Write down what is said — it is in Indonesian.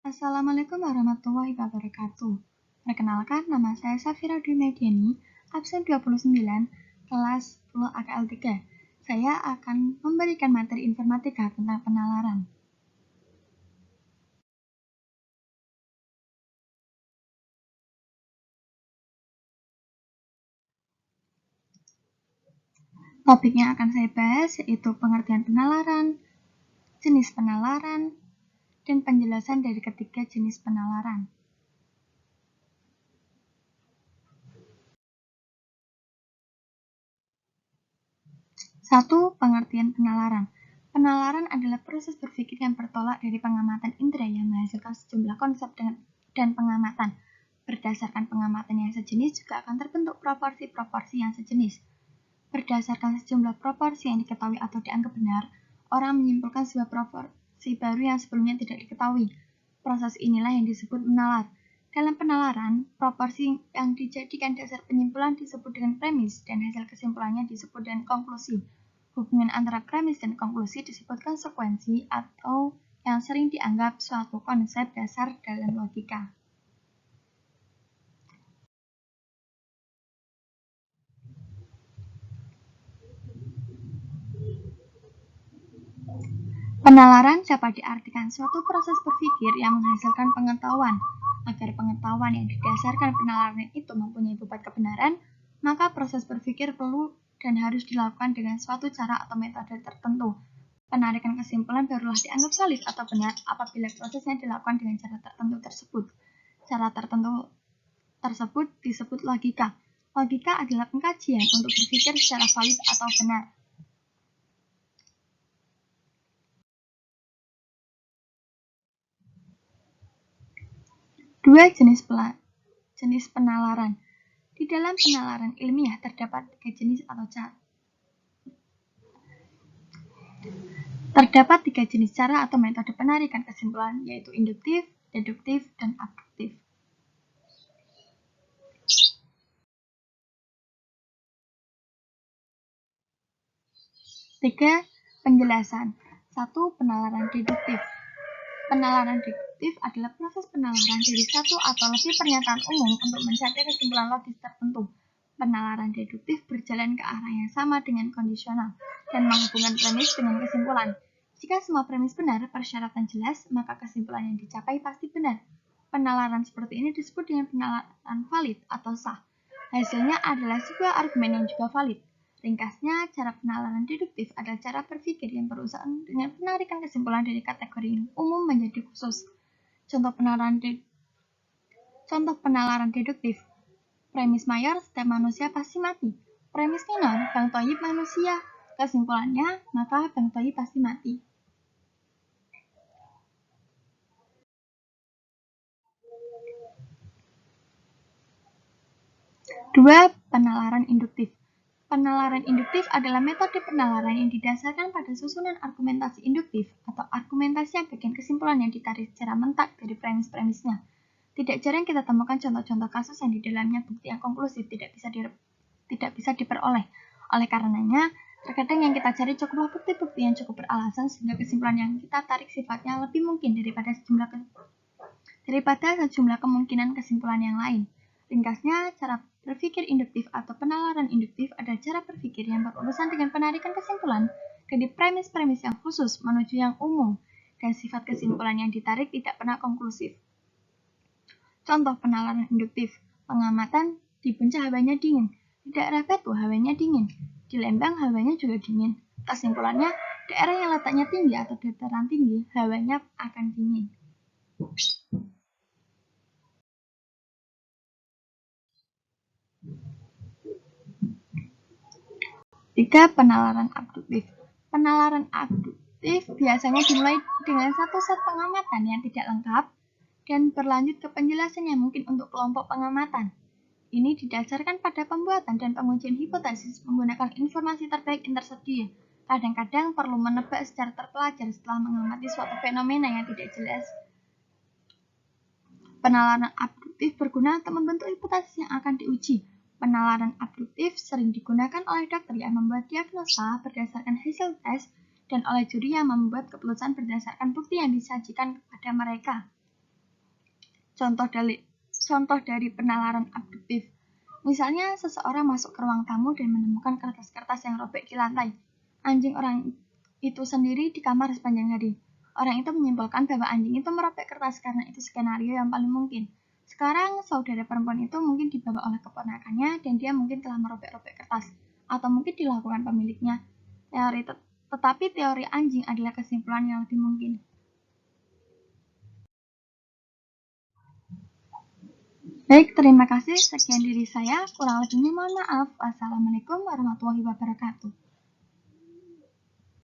Assalamualaikum warahmatullahi wabarakatuh. Perkenalkan, nama saya Safira Dwi Mediani, absen 29, kelas 10 AKL 3. Saya akan memberikan materi informatika tentang penalaran. Topik yang akan saya bahas yaitu pengertian penalaran, jenis penalaran, dan penjelasan dari ketiga jenis penalaran. 1. Pengertian penalaran. Penalaran adalah proses berpikir yang bertolak dari pengamatan indera yang menghasilkan sejumlah konsep dan pengamatan. Berdasarkan pengamatan yang sejenis juga akan terbentuk proporsi-proporsi yang sejenis. Berdasarkan sejumlah proporsi yang diketahui atau dianggap benar, orang menyimpulkan sebuah proporsi baru yang sebelumnya tidak diketahui. Proses inilah yang disebut menalar. Dalam penalaran, proporsi yang dijadikan dasar penyimpulan disebut dengan premis dan hasil kesimpulannya disebut dengan konklusi. Hubungan antara premis dan konklusi disebut konsekuensi atau yang sering dianggap suatu konsep dasar dalam logika. Penalaran dapat diartikan suatu proses berpikir yang menghasilkan pengetahuan. Agar pengetahuan yang didasarkan penalaran itu mempunyai bobot kebenaran, maka proses berpikir perlu dan harus dilakukan dengan suatu cara atau metode tertentu. Penarikan kesimpulan barulah dianggap valid atau benar apabila prosesnya dilakukan dengan cara tertentu tersebut. Cara tertentu tersebut disebut logika. Logika adalah pengkajian untuk berpikir secara valid atau benar. Dua jenis penalaran. Di dalam penalaran ilmiah terdapat tiga jenis atau cara. Terdapat tiga jenis cara atau metode penarikan kesimpulan, yaitu induktif, deduktif, dan abduktif. Tiga, penjelasan. 1. Penalaran deduktif. Penalaran deduktif adalah proses penalaran dari satu atau lebih pernyataan umum untuk mencapai kesimpulan logis tertentu. Penalaran deduktif berjalan ke arah yang sama dengan kondisional dan menghubungkan premis dengan kesimpulan. Jika semua premis benar, persyaratan jelas, maka kesimpulan yang dicapai pasti benar. Penalaran seperti ini disebut dengan penalaran valid atau sah. Hasilnya adalah sebuah argumen yang juga valid. Ringkasnya, cara penalaran deduktif adalah cara berpikir yang berusaha dengan penarikan kesimpulan dari kategori umum menjadi khusus. Contoh penalaran deduktif. Premis mayor, setiap manusia pasti mati. Premis minor, Bang Thoyib manusia. Kesimpulannya, maka Bang Thoyib pasti mati. Dua, penalaran induktif. Penalaran induktif adalah metode penalaran yang didasarkan pada susunan argumentasi induktif atau argumentasi yang bagian kesimpulan yang ditarik secara mentak dari premis-premisnya. Tidak jarang kita temukan contoh-contoh kasus yang di dalamnya bukti yang konklusif tidak bisa diperoleh. Oleh karenanya, terkadang yang kita cari cukuplah bukti-bukti yang cukup beralasan sehingga kesimpulan yang kita tarik sifatnya lebih mungkin daripada sejumlah kemungkinan kesimpulan yang lain. Ringkasnya, cara berpikir induktif atau penalaran induktif adalah cara berpikir yang berurusan dengan penarikan kesimpulan dari premis-premis yang khusus menuju yang umum, dan sifat kesimpulan yang ditarik tidak pernah konklusif. Contoh penalaran induktif, pengamatan di Puncak hawanya dingin, di daerah Batu hawanya dingin, di Lembang hawanya juga dingin. Kesimpulannya, daerah yang letaknya tinggi atau dataran tinggi, hawanya akan dingin. 3. Penalaran abduktif. Penalaran abduktif biasanya dimulai dengan satu set pengamatan yang tidak lengkap dan berlanjut ke penjelasan yang mungkin untuk kelompok pengamatan. Ini didasarkan pada pembuatan dan pengujian hipotesis menggunakan informasi terbaik yang tersedia. Kadang-kadang perlu menebak secara terpelajar setelah mengamati suatu fenomena yang tidak jelas. Penalaran abduktif berguna untuk membentuk hipotesis yang akan diuji. Penalaran abduktif sering digunakan oleh dokter yang membuat diagnosa berdasarkan hasil tes dan oleh juri yang membuat keputusan berdasarkan bukti yang disajikan kepada mereka. Contoh dari penalaran abduktif. Misalnya, seseorang masuk ke ruang tamu dan menemukan kertas-kertas yang robek di lantai. Anjing orang itu sendiri di kamar sepanjang hari. Orang itu menyimpulkan bahwa anjing itu merobek kertas karena itu skenario yang paling mungkin. Sekarang, saudara perempuan itu mungkin dibawa oleh keponakannya dan dia mungkin telah merobek-robek kertas. Atau mungkin dilakukan pemiliknya. Tetapi teori anjing adalah kesimpulan yang lebih mungkin. Baik, terima kasih. Sekian dari saya. Kurang lebihnya mohon maaf. Wassalamualaikum warahmatullahi wabarakatuh.